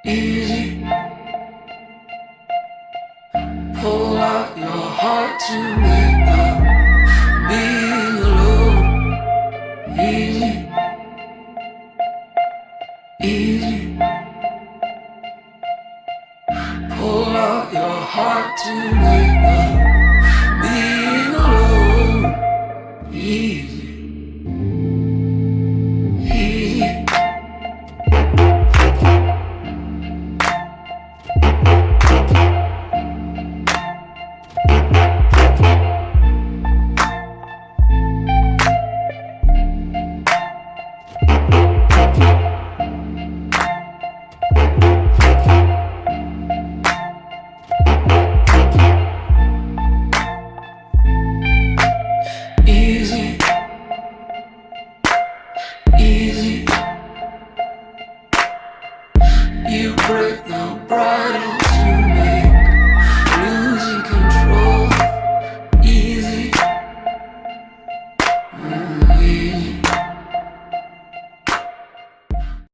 Easy, pull out your heart to make up. Being alone, easy, easy. Pull out your heart to make